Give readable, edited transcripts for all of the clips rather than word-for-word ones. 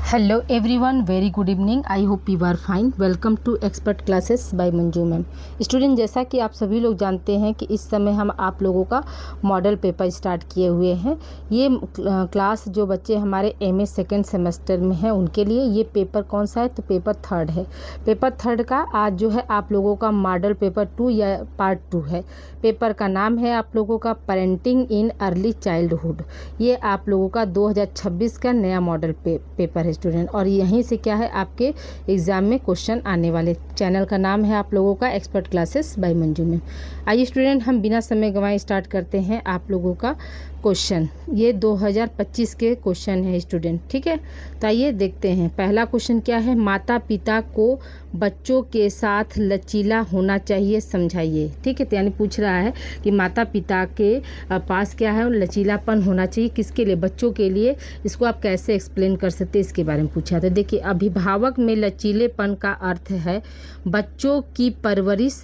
Hello everyone, very good evening. I hope you are fine. Welcome to expert classes by Manju ma'am. Student, जैसा कि आप सभी लोग जानते हैं कि इस समय हम आप लोगों का मॉडल पेपर स्टार्ट किए हुए हैं। ये क्लास जो बच्चे हमारे एमए सेकेंड सेमेस्टर में हैं उनके लिए ये पेपर कौन सा है, तो पेपर थर्ड है। पेपर थर्ड का आज जो है आप लोगों का मॉडल पेपर 2 या पार्ट 2 है। पेपर का नाम है आप लोगों का पेरेंटिंग इन अर्ली चाइल्डहुड। ये आप लोगों का 2026 का नया मॉडल पेपर है स्टूडेंट, और यहीं से क्या है आपके एग्जाम में क्वेश्चन आने वाले। चैनल का नाम है आप लोगों का एक्सपर्ट क्लासेस बाय मंजू में। आइए स्टूडेंट, हम बिना समय गंवाए स्टार्ट करते हैं आप लोगों का क्वेश्चन। ये 2025 के क्वेश्चन है स्टूडेंट, ठीक है। तो आइए देखते हैं। पहला क्वेश्चन क्या है, माता पिता को बच्चों के साथ लचीला होना चाहिए, समझाइए। ठीक है, तो यानी पूछ रहा है कि माता पिता के पास क्या है, लचीलापन होना चाहिए किसके लिए, बच्चों के लिए। इसको आप कैसे एक्सप्लेन कर सकते हैं, इसके बारे में पूछा। तो देखिए, अभिभावक में लचीलेपन का अर्थ है बच्चों की परवरिश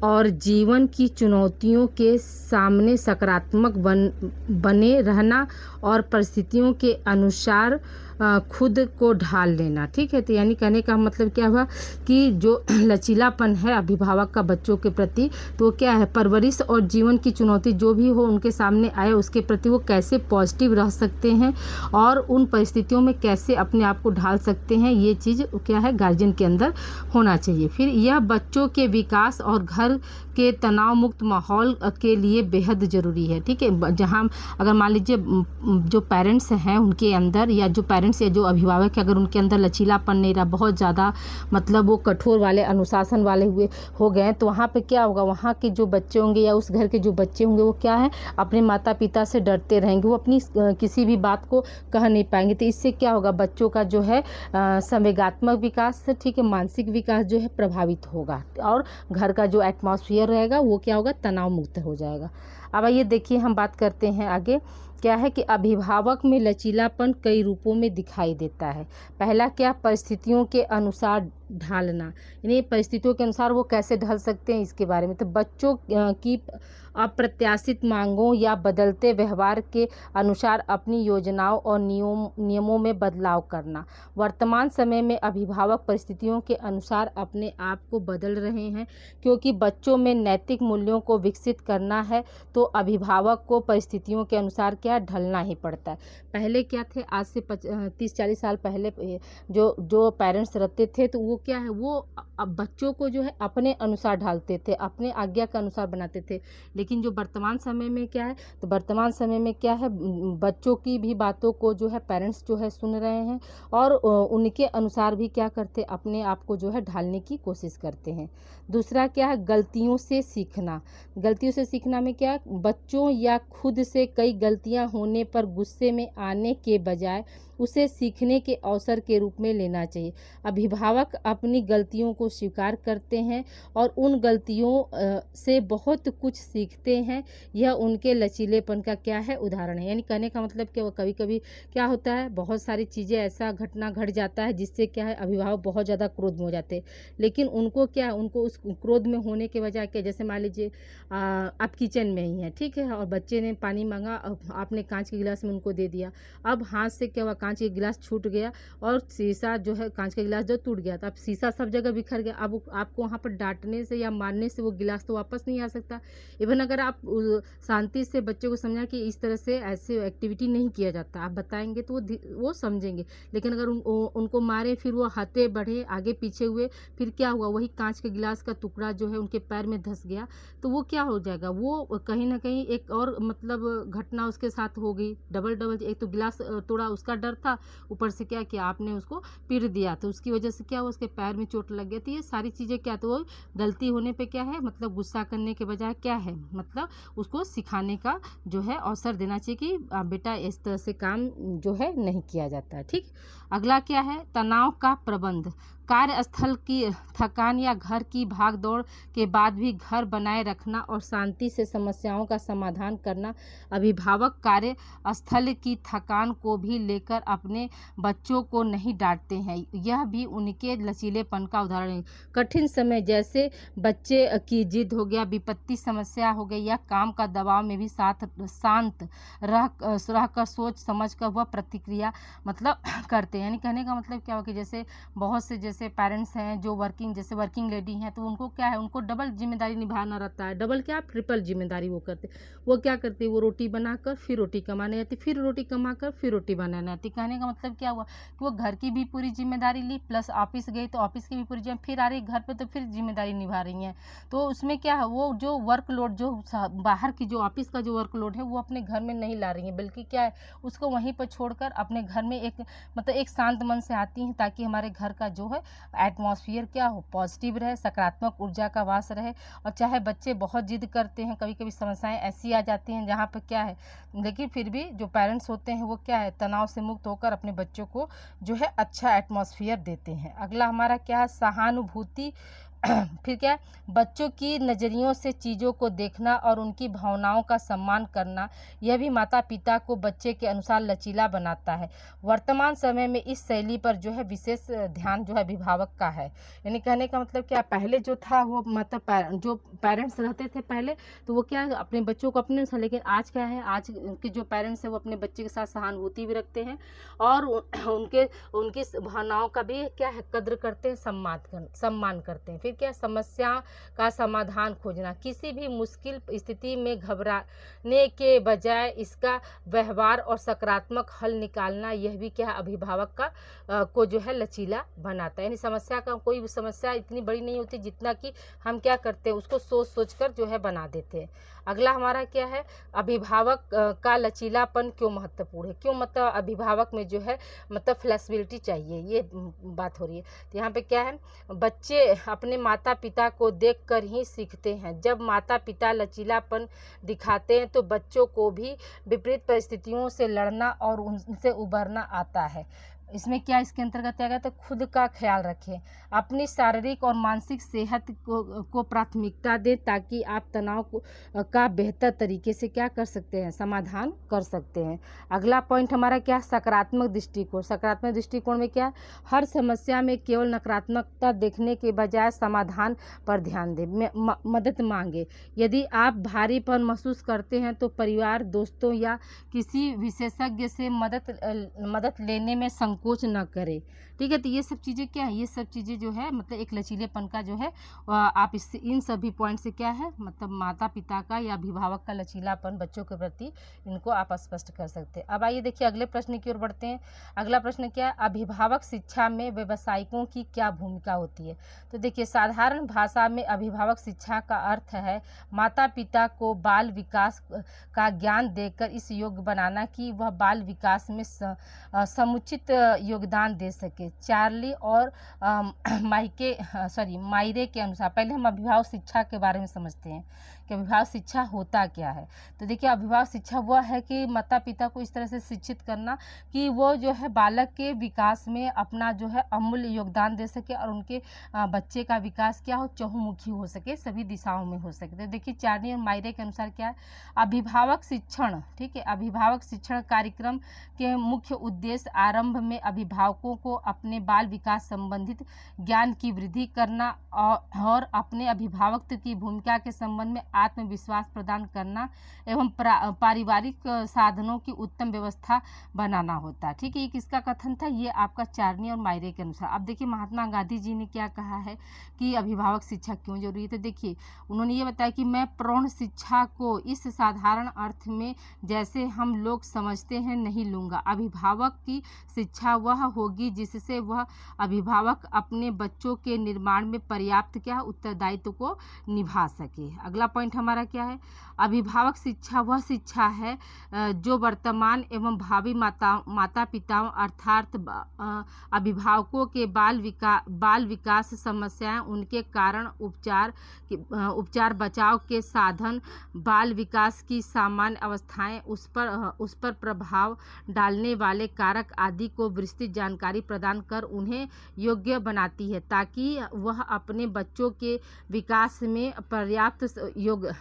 और जीवन की चुनौतियों के सामने सकारात्मक बने रहना और परिस्थितियों के अनुसार खुद को ढाल लेना। ठीक है, तो यानी कहने का मतलब क्या हुआ कि जो लचीलापन है अभिभावक का बच्चों के प्रति, तो क्या है, परवरिश और जीवन की चुनौती जो भी हो उनके सामने आए उसके प्रति वो कैसे पॉजिटिव रह सकते हैं और उन परिस्थितियों में कैसे अपने आप को ढाल सकते हैं, ये चीज़ क्या है गार्जियन के अंदर होना चाहिए। फिर यह बच्चों के विकास और घर के तनाव मुक्त माहौल के लिए बेहद ज़रूरी है। ठीक है, जहाँ अगर मान लीजिए जो पेरेंट्स हैं उनके अंदर, या जो पेरेंट्स या जो अभिभावक है, अगर उनके अंदर लचीलापन नहीं रहा, बहुत ज़्यादा मतलब वो कठोर वाले अनुशासन वाले हुए हो गए, तो वहाँ पे क्या होगा, वहाँ के जो बच्चे होंगे या उस घर के जो बच्चे होंगे वो क्या है, अपने माता पिता से डरते रहेंगे, वो अपनी किसी भी बात को कह नहीं पाएंगे। तो इससे क्या होगा, बच्चों का जो है संवेगात्मक विकास, ठीक है, मानसिक विकास जो है प्रभावित होगा, और घर का जो एटमॉस्फेयर रहेगा वो क्या होगा, तनाव मुक्त हो जाएगा। अब आइए देखिए, हम बात करते हैं आगे। क्या है कि अभिभावक में लचीलापन कई रूपों में दिखाई देता है। पहला क्या, परिस्थितियों के अनुसार ढालना, यानी परिस्थितियों के अनुसार वो कैसे ढल सकते हैं इसके बारे में। तो बच्चों की अप्रत्याशित मांगों या बदलते व्यवहार के अनुसार अपनी योजनाओं और नियमों में बदलाव करना। वर्तमान समय में अभिभावक परिस्थितियों के अनुसार अपने आप को बदल रहे हैं, क्योंकि बच्चों में नैतिक मूल्यों को विकसित करना है तो अभिभावक को परिस्थितियों के अनुसार क्या ढलना ही पड़ता है। पहले क्या थे, आज से 30-40 साल पहले जो पेरेंट्स रहते थे, तो वो क्या है, वो अब बच्चों को जो है अपने अनुसार ढालते थे, अपने आज्ञा के अनुसार बनाते थे। लेकिन जो वर्तमान समय में क्या है, तो वर्तमान समय में क्या है, बच्चों की भी बातों को जो है पेरेंट्स जो है सुन रहे हैं, और उनके अनुसार भी क्या करते, अपने आप को जो है ढालने की कोशिश करते हैं। दूसरा क्या है, गलतियों से सीखना। गलतियों से सीखना में क्या, बच्चों या खुद से कई गलतियां होने पर गुस्से में आने के बजाय उसे सीखने के अवसर के रूप में लेना चाहिए। अभिभावक अपनी गलतियों को स्वीकार करते हैं और उन गलतियों से बहुत कुछ सीखते हैं। यह उनके लचीलेपन का क्या है, उदाहरण है। यानी कहने का मतलब क्या, कभी कभी क्या होता है, बहुत सारी चीज़ें ऐसा घटना घट जाता है जिससे क्या है अभिभावक बहुत ज़्यादा क्रोध में हो जाते हैं, लेकिन उनको क्या, उनको उस क्रोध में होने के बजाय क्या, जैसे मान लीजिए आप किचन में ही हैं, ठीक है, और बच्चे ने पानी मांगा, आपने कांच के गिलास में उनको दे दिया। अब हाथ से क्या हुआ, कांच के गिलास छूट गया और शीशा जो है, कांच का गिलास जो टूट गया, तो अब शीशा सब जगह बिखर गया। अब आपको वहाँ पर डांटने से या मारने से वो गिलास तो वापस नहीं आ सकता। इवन अगर आप शांति से बच्चे को समझा कि इस तरह से ऐसे एक्टिविटी नहीं किया जाता, आप बताएंगे तो वो समझेंगे। लेकिन अगर उनको मारे, फिर वो हटे बढ़े, आगे पीछे हुए, फिर क्या हुआ, वही कांच के गिलास का टुकड़ा जो है उनके पैर में धंस गया, तो वो क्या हो जाएगा, वो कहीं ना कहीं एक और मतलब घटना उसके साथ हो गई, डबल। एक तो गिलास तोड़ा, उसका डर था, ऊपर से क्या किया आपने, उसको पीट दिया, तो उसकी वजह से क्या हुआ, उसके पैर में चोट लग गई। तो ये सारी चीज़ें क्या, तो वो गलती होने पे क्या है, मतलब गुस्सा करने के बजाय क्या है, मतलब उसको सिखाने का जो है अवसर देना चाहिए कि बेटा इस तरह से काम जो है नहीं किया जाता है। ठीक, अगला क्या है, तनाव का प्रबंध। कार्यस्थल की थकान या घर की भागदौड़ के बाद भी घर बनाए रखना और शांति से समस्याओं का समाधान करना। अभिभावक कार्यस्थल की थकान को भी लेकर अपने बच्चों को नहीं डांटते हैं, यह भी उनके लचीलेपन का उदाहरण है। कठिन समय जैसे बच्चे की जिद हो गया, विपत्ति समस्या हो गई या काम का दबाव में भी शांत रहकर सोच समझ कर वह प्रतिक्रिया मतलब करते हैं। यानी कहने का मतलब क्या हो कि जैसे बहुत से जैसे पेरेंट्स हैं जो वर्किंग लेडी हैं, तो उनको क्या है, उनको डबल जिम्मेदारी निभाना रहता है। डबल क्या, ट्रिपल जिम्मेदारी वो करते। वो क्या करती है, वो रोटी बनाकर फिर रोटी कमाने जाती, फिर रोटी कमाकर फिर रोटी बनाने आती। कहने का मतलब क्या हुआ कि वो घर की भी पूरी जिम्मेदारी ली, प्लस ऑफिस गई तो ऑफिस की भी पूरी जिम्मेदारी, फिर आ रही घर पे तो फिर जिम्मेदारी निभा रही हैं। तो उसमें क्या है, वो जो वर्कलोड जो बाहर की जो ऑफिस का जो वर्कलोड है वो अपने घर में नहीं ला रही है, बल्कि क्या है, उसको वहीं पर छोड़कर अपने घर में एक शांत मन से आती हैं, ताकि हमारे घर का जो है एटमॉस्फेयर क्या हो, पॉजिटिव रहे, सकारात्मक ऊर्जा का वास रहे। और चाहे बच्चे बहुत जिद करते हैं, कभी कभी समस्याएं ऐसी आ जाती हैं जहाँ पर क्या है, लेकिन फिर भी जो पेरेंट्स होते हैं वो क्या है, तनाव से मुक्त होकर अपने बच्चों को जो है अच्छा एटमॉस्फेयर देते हैं। अगला हमारा क्या है, सहानुभूति। फिर क्या है, बच्चों की नज़रियों से चीज़ों को देखना और उनकी भावनाओं का सम्मान करना, यह भी माता पिता को बच्चे के अनुसार लचीला बनाता है। वर्तमान समय में इस शैली पर जो है विशेष ध्यान जो है अभिभावक का है। यानी कहने का मतलब क्या, पहले जो था वो मतलब जो पेरेंट्स रहते थे पहले, तो वो क्या है, अपने बच्चों को अपने अनुसार, लेकिन आज क्या है, आज के जो पेरेंट्स हैं वो अपने बच्चे के साथ सहानुभूति भी रखते हैं और उनकी भावनाओं का भी क्या है, कद्र करते हैं, सम्मान करते हैं। फिर क्या, समस्या का समाधान खोजना, किसी भी मुश्किल स्थिति में घबराने के बजाय इसका व्यवहार और सकारात्मक हल निकालना, यह भी क्या है, अभिभावक का को जो है लचीला बनाता है। यानी समस्या का, कोई भी समस्या इतनी बड़ी नहीं होती जितना कि हम क्या करते हैं, उसको सोच सोच कर जो है बना देते हैं। अगला हमारा क्या है, अभिभावक का लचीलापन क्यों महत्वपूर्ण है, क्यों मतलब अभिभावक में जो है मतलब फ्लेक्सिबिलिटी चाहिए, ये बात हो रही है। तो यहाँ पे क्या है, बच्चे अपने माता पिता को देखकर ही सीखते हैं। जब माता पिता लचीलापन दिखाते हैं तो बच्चों को भी विपरीत परिस्थितियों से लड़ना और उनसे उबरना आता है। इसमें क्या, इसके अंतर्गत क्या गया, तो खुद का ख्याल रखें, अपनी शारीरिक और मानसिक सेहत को प्राथमिकता दें, ताकि आप तनाव का बेहतर तरीके से क्या कर सकते हैं, समाधान कर सकते हैं। अगला पॉइंट हमारा क्या, सकारात्मक दृष्टिकोण। सकारात्मक दृष्टिकोण में क्या, हर समस्या में केवल नकारात्मकता देखने के बजाय समाधान पर ध्यान दें, मदद मांगे। यदि आप भारीपन महसूस करते हैं तो परिवार, दोस्तों या किसी विशेषज्ञ से मदद लेने में संकोच न करें। ठीक है, तो ये सब चीज़ें क्या है, ये सब चीज़ें जो है मतलब एक लचीलेपन का जो है आप इससे इन सभी पॉइंट से क्या है मतलब माता पिता का या अभिभावक का लचीलापन बच्चों के प्रति, इनको आप स्पष्ट कर सकते हैं। अब आइए देखिए अगले प्रश्न की ओर बढ़ते हैं। अगला प्रश्न क्या है, अभिभावक शिक्षा में व्यावसायिकों की क्या भूमिका होती है। तो देखिए, साधारण भाषा में अभिभावक शिक्षा का अर्थ है माता पिता को बाल विकास का ज्ञान देकर इस योग्य बनाना कि वह बाल विकास में समुचित योगदान दे सके। चार्ली और मायरे के अनुसार, पहले हम अभिभावक शिक्षा के बारे में समझते हैं कि अभिभावक शिक्षा होता क्या है। तो देखिए, अभिभावक शिक्षा वह है कि माता पिता को इस तरह से शिक्षित करना कि वो जो है बालक के विकास में अपना जो है अमूल्य योगदान दे सके और उनके बच्चे का विकास क्या हो, चहुमुखी हो सके, सभी दिशाओं में हो सके। तो देखिए, चार्ली और मायरे के अनुसार क्या है, अभिभावक शिक्षण, ठीक है, अभिभावक शिक्षण कार्यक्रम के मुख्य उद्देश्य आरंभ में अभिभावकों को अपने बाल विकास संबंधित ज्ञान की वृद्धि करना और अपने अभिभावकत्व की भूमिका के संबंध में आत्मविश्वास प्रदान करना एवं पारिवारिक साधनों की उत्तम व्यवस्था बनाना होता है। ठीक है, ये किसका कथन था, ये आपका चार्नी और मायरे के अनुसार। अब देखिए, महात्मा गांधी जी ने क्या कहा है कि अभिभावक शिक्षा क्यों जरूरी है। तो देखिए, उन्होंने ये बताया कि मैं प्रौढ़ शिक्षा को इस साधारण अर्थ में जैसे हम लोग समझते हैं नहीं लूँगा। अभिभावक की शिक्षा वह होगी जिससे वह अभिभावक अपने बच्चों के निर्माण में पर्याप्त क्या उत्तरदायित्व को निभा सके। अगला पॉइंट पॉइंट हमारा क्या है, अभिभावक शिक्षा वह शिक्षा है जो वर्तमान एवं भावी माता पिताओं अर्थात अभिभावकों के बाल विकास समस्याएं, उनके कारण, उपचार बचाव के साधन, बाल विकास की सामान्य अवस्थाएं, उस पर प्रभाव डालने वाले कारक आदि को विस्तृत जानकारी प्रदान कर उन्हें योग्य बनाती है ताकि वह अपने बच्चों के विकास में पर्याप्त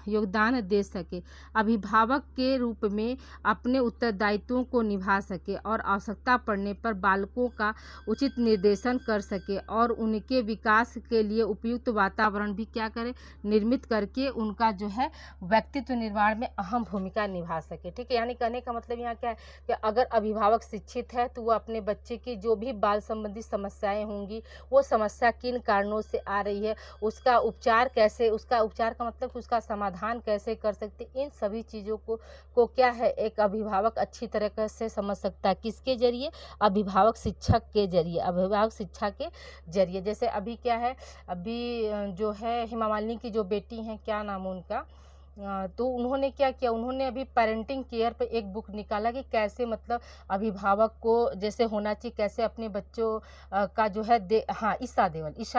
योगदान दे सके, अभिभावक के रूप में अपने उत्तरदायित्वों को निभा सके और आवश्यकता पड़ने पर बालकों का उचित निर्देशन कर सके और उनके विकास के लिए उपयुक्त वातावरण भी क्या करे, निर्मित करके उनका जो है व्यक्तित्व निर्माण में अहम भूमिका निभा सके। ठीक है, यानी कहने का मतलब यहाँ क्या है कि अगर अभिभावक शिक्षित है तो वो अपने बच्चे की जो भी बाल संबंधी समस्याएं होंगी, वो समस्या किन कारणों से आ रही है, उसका उपचार कैसे, उसका उपचार का मतलब उसका समाधान कैसे कर सकते, इन सभी चीज़ों को क्या है एक अभिभावक अच्छी तरह से समझ सकता है। किसके जरिए, अभिभावक शिक्षक के जरिए, अभिभावक शिक्षा के जरिए। जैसे अभी क्या है, अभी जो है हेमा मालिनी की जो बेटी हैं, क्या नाम उनका, तो उन्होंने क्या किया, उन्होंने अभी पेरेंटिंग केयर पे एक बुक निकाला कि कैसे मतलब अभिभावक को जैसे होना चाहिए, कैसे अपने बच्चों का जो है ईशा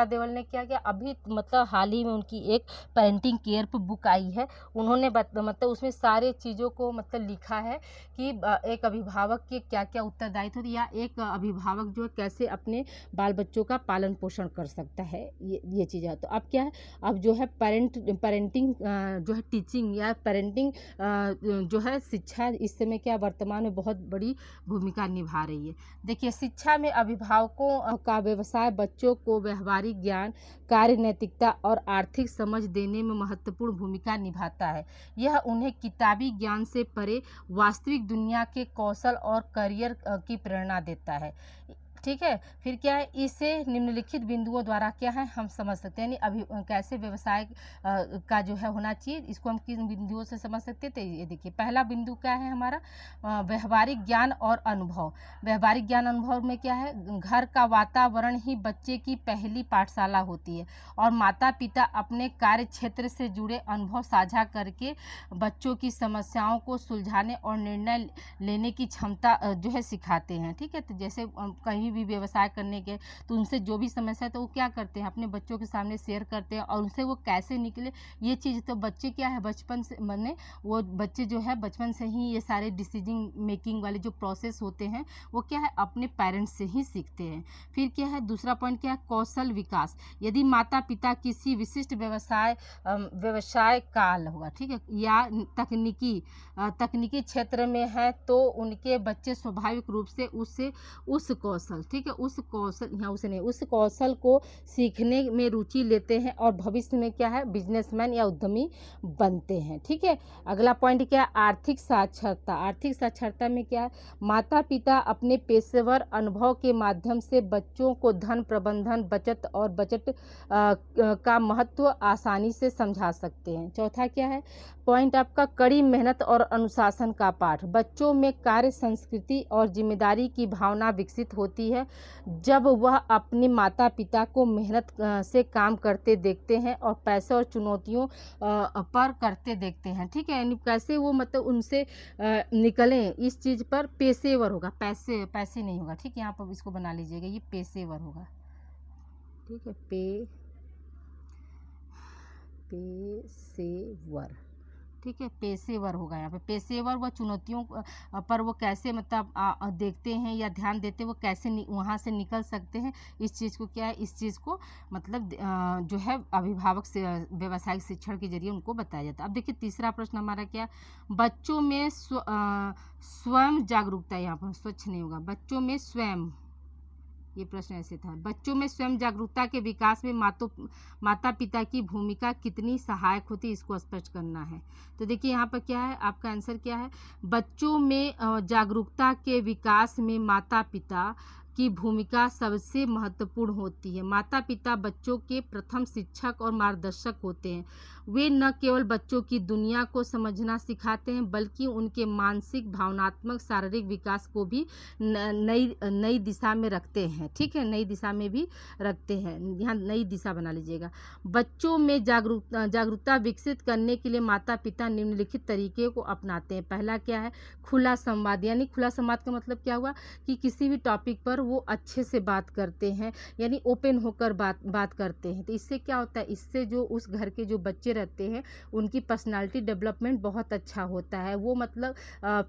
देवल ने क्या किया, अभी मतलब हाल ही में उनकी एक पेरेंटिंग केयर पे बुक आई है। उन्होंने मतलब उसमें सारे चीज़ों को मतलब लिखा है कि एक अभिभावक के क्या क्या उत्तरदायित्व या एक अभिभावक जो है कैसे अपने बाल बच्चों का पालन पोषण कर सकता है, ये चीज़ें। तो अब क्या है, अब जो है पेरेंटिंग जो है टीचिंग या पेरेंटिंग जो है शिक्षा इस समय क्या वर्तमान में बहुत बड़ी भूमिका निभा रही है। देखिए, शिक्षा में अभिभावकों का व्यवसाय बच्चों को व्यवहारिक ज्ञान, कार्य नैतिकता और आर्थिक समझ देने में महत्वपूर्ण भूमिका निभाता है। यह उन्हें किताबी ज्ञान से परे वास्तविक दुनिया के कौशल और करियर की प्रेरणा देता है। ठीक है, फिर क्या है, इसे निम्नलिखित बिंदुओं द्वारा क्या है हम समझ सकते हैं, यानी अभी कैसे व्यवसाय का जो है होना चाहिए, इसको हम किन बिंदुओं से समझ सकते हैं। तो ये देखिए, पहला बिंदु क्या है हमारा, व्यवहारिक ज्ञान और अनुभव। व्यवहारिक ज्ञान अनुभव में क्या है, घर का वातावरण ही बच्चे की पहली पाठशाला होती है और माता पिता अपने कार्य क्षेत्र से जुड़े अनुभव साझा करके बच्चों की समस्याओं को सुलझाने और निर्णय लेने की क्षमता जो है सिखाते हैं। ठीक है, तो जैसे कहीं भी व्यवसाय करने के तो उनसे जो भी समस्या है तो वो क्या करते हैं, अपने बच्चों के सामने शेयर करते हैं और उनसे वो कैसे निकले, ये चीज़ तो बच्चे क्या है बचपन से मैंने वो बच्चे जो है बचपन से ही ये सारे डिसीजन मेकिंग वाले जो प्रोसेस होते हैं वो क्या है अपने पेरेंट्स से ही सीखते हैं। फिर क्या है, दूसरा पॉइंट क्या है, कौशल विकास। यदि माता पिता किसी विशिष्ट व्यवसाय काल होगा, ठीक है, या तकनीकी क्षेत्र में है तो उनके बच्चे स्वाभाविक रूप से उस कौशल, ठीक है, उस कौशल को सीखने में रुचि लेते हैं और भविष्य में क्या है बिजनेसमैन या उद्यमी बनते हैं। ठीक है, अगला पॉइंट क्या है, आर्थिक साक्षरता। आर्थिक साक्षरता में क्या है, माता पिता अपने पेशेवर अनुभव के माध्यम से बच्चों को धन प्रबंधन, बचत और बजट का महत्व आसानी से समझा सकते हैं। चौथा क्या है पॉइंट आपका, कड़ी मेहनत और अनुशासन का पाठ। बच्चों में कार्य संस्कृति और जिम्मेदारी की भावना विकसित होती है जब वह अपने माता पिता को मेहनत से काम करते देखते हैं और पैसे और चुनौतियों पर करते देखते हैं। ठीक है, यानी कैसे वो मतलब उनसे निकलें, इस चीज़ पर पेशेवर होगा, पैसे नहीं होगा। ठीक है, यहाँ पर इसको बना लीजिएगा, ये पेशेवर होगा। ठीक है, पेशेवर, ठीक है, पेशेवर होगा यहाँ पे। पेशेवर व चुनौतियों पर वो कैसे मतलब देखते हैं या ध्यान देते हैं, वो कैसे वहाँ से निकल सकते हैं, इस चीज़ को क्या है, इस चीज़ को मतलब जो है अभिभावक से व्यावसायिक शिक्षण के जरिए उनको बताया जाता है। अब देखिए तीसरा प्रश्न हमारा क्या, बच्चों में स्वयं जागरूकता। यहाँ पर स्वच्छ नहीं होगा, बच्चों में स्वयं, ये प्रश्न ऐसे था, बच्चों में स्वयं जागरूकता के विकास में माता पिता की भूमिका कितनी सहायक होती है, इसको स्पष्ट करना है। तो देखिए यहाँ पर क्या है, आपका आंसर क्या है, बच्चों में जागरूकता के विकास में माता पिता की भूमिका सबसे महत्वपूर्ण होती है। माता पिता बच्चों के प्रथम शिक्षक और मार्गदर्शक होते हैं। वे न केवल बच्चों की दुनिया को समझना सिखाते हैं, बल्कि उनके मानसिक, भावनात्मक, शारीरिक विकास को भी नई नई दिशा में रखते हैं। ठीक है, नई दिशा में भी रखते हैं। यहाँ नई दिशा बना लीजिएगा। बच्चों में जागरूकता विकसित करने के लिए माता पिता निम्नलिखित तरीके को अपनाते हैं। पहला क्या है? खुला संवाद। यानी खुला संवाद का मतलब क्या हुआ कि किसी भी टॉपिक पर वो अच्छे से बात करते हैं, यानी ओपन होकर बात करते हैं। तो इससे क्या होता है? इससे जो उस घर के जो बच्चे रहते हैं उनकी पर्सनालिटी डेवलपमेंट बहुत अच्छा होता है। वो मतलब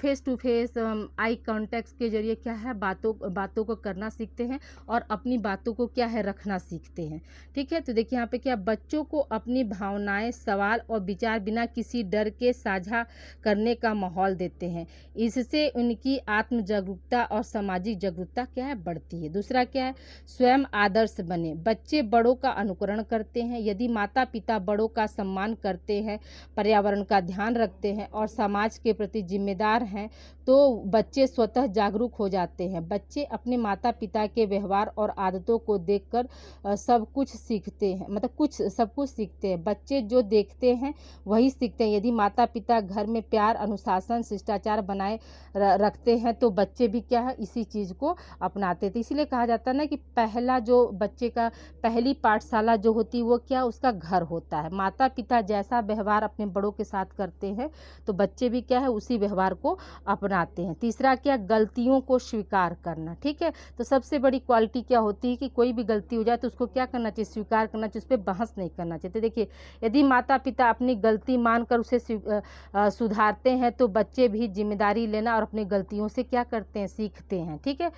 face to face eye contact के जरिए क्या है, बातों को करना सीखते हैं और अपनी बातों को क्या है, रखना सीखते हैं। ठीक है, तो देखिए यहाँ पे क्या, बच्चों को अपनी भावनाएं, सवाल और विचार बिना किसी डर के साझा करने का माहौल देते हैं। इससे उनकी आत्म जागरूकता और सामाजिक जागरूकता क्या है, बढ़ती है। दूसरा क्या है? स्वयं आदर्श बने। बच्चे बड़ों का अनुकरण करते हैं। यदि माता पिता बड़ों का सम्मान करते हैं, पर्यावरण का ध्यान रखते हैं और समाज के प्रति जिम्मेदार हैं, तो बच्चे स्वतः जागरूक हो जाते हैं। बच्चे अपने माता पिता के व्यवहार और आदतों को देखकर सब कुछ सीखते हैं, मतलब सब कुछ सीखते हैं। बच्चे जो देखते हैं वही सीखते हैं। यदि माता पिता घर में प्यार, अनुशासन, शिष्टाचार बनाए रखते हैं तो बच्चे भी क्या है, इसी चीज़ को अपनाते हैं। तो इसीलिए कहा जाता है ना कि पहला जो बच्चे का पहली पाठशाला जो होती है वो क्या, उसका घर होता है। माता पिता जैसा व्यवहार अपने बड़ों के साथ करते हैं तो बच्चे भी क्या है, उसी व्यवहार को अपनाते हैं। तीसरा क्या, गलतियों को स्वीकार करना। ठीक है, तो सबसे बड़ी क्वालिटी क्या होती है कि कोई भी गलती हो जाए तो उसको क्या करना चाहिए, स्वीकार करना चाहिए, उस पर बहस नहीं करना चाहिए। तो देखिए, यदि माता पिता अपनी गलती मानकर उसे सुधारते हैं तो बच्चे भी जिम्मेदारी लेना और अपनी गलतियों से क्या करते हैं, सीखते हैं। ठीक है,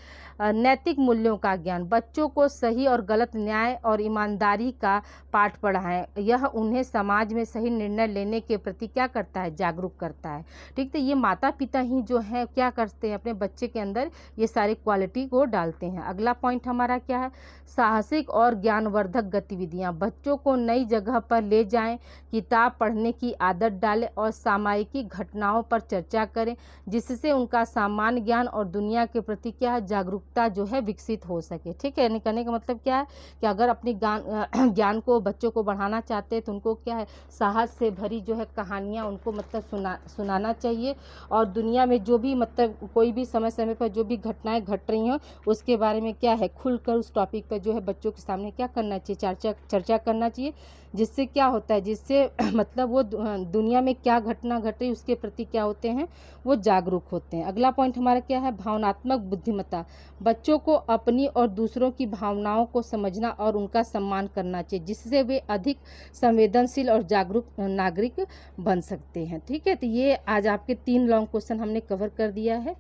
नैतिक मूल्यों का ज्ञान। बच्चों को सही और गलत, न्याय और ईमानदारी का पाठ पढ़ाएं। यह उन्हें समाज में सही निर्णय लेने के प्रति क्या करता है, जागरूक करता है। ठीक, तो ये माता पिता ही जो है क्या करते हैं, अपने बच्चे के अंदर ये सारी क्वालिटी को डालते हैं। अगला पॉइंट हमारा क्या है? साहसिक और ज्ञानवर्धक गतिविधियां। बच्चों को नई जगह पर ले जाएं, किताब पढ़ने की आदत डालें और सामायिक घटनाओं पर चर्चा करें, जिससे उनका सामान्य ज्ञान और दुनिया के प्रति क्या है, जागरूकता जो है विकसित हो सके। ठीक है, यानी कहने का मतलब क्या है कि अगर अपनी ज्ञान को बच्चों को बढ़ाना चाहते हैं तो उनको क्या है, साहस से भरी जो है कहानियाँ उनको मतलब सुनाना चाहिए। और दुनिया में जो भी मतलब कोई भी समय पर जो भी घटनाएं घट रही हैं उसके बारे में क्या है, खुलकर उस टॉपिक पर जो है बच्चों के सामने क्या करना चाहिए, चर्चा करना चाहिए। जिससे क्या होता है, जिससे मतलब वो दुनिया में क्या घटना घट रही उसके प्रति क्या होते हैं, वो जागरूक होते हैं। अगला पॉइंट हमारा क्या है? भावनात्मक बुद्धिमत्ता। बच्चों को अपनी और दूसरों की भावनाओं को समझना और उनका सम्मान करना चाहिए, जिससे वे अधिक संवेदनशील और जागरूक नागरिक बन सकते हैं। ठीक है, तो ये आज आपके 3 लॉन्ग क्वेश्चन हमने कवर कर दिया है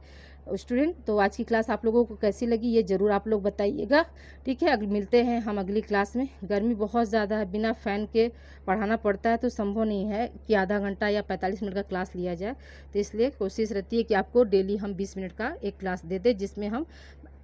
स्टूडेंट। तो आज की क्लास आप लोगों को कैसी लगी ये ज़रूर आप लोग बताइएगा। ठीक है, मिलते हैं हम अगली क्लास में। गर्मी बहुत ज़्यादा है, बिना फ़ैन के पढ़ाना पड़ता है तो संभव नहीं है कि आधा घंटा या 45 मिनट का क्लास लिया जाए। तो इसलिए कोशिश रहती है कि आपको डेली हम 20 मिनट का एक क्लास दे दें, जिसमें हम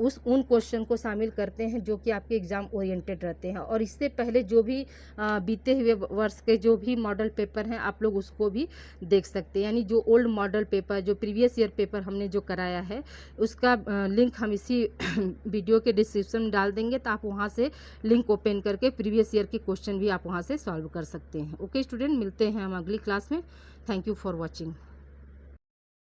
उन क्वेश्चन को शामिल करते हैं जो कि आपके एग्ज़ाम ओरिएंटेड रहते हैं। और इससे पहले जो भी बीते हुए वर्ष के जो भी मॉडल पेपर हैं आप लोग उसको भी देख सकते हैं। यानी जो ओल्ड मॉडल पेपर, जो प्रीवियस ईयर पेपर हमने जो कराया है उसका लिंक हम इसी वीडियो के डिस्क्रिप्शन में डाल देंगे, तो आप वहाँ से लिंक ओपन करके प्रीवियस ईयर के क्वेश्चन भी आप वहाँ से सॉल्व कर सकते हैं। ओके स्टूडेंट, मिलते हैं हम अगली क्लास में। Thank you for watching.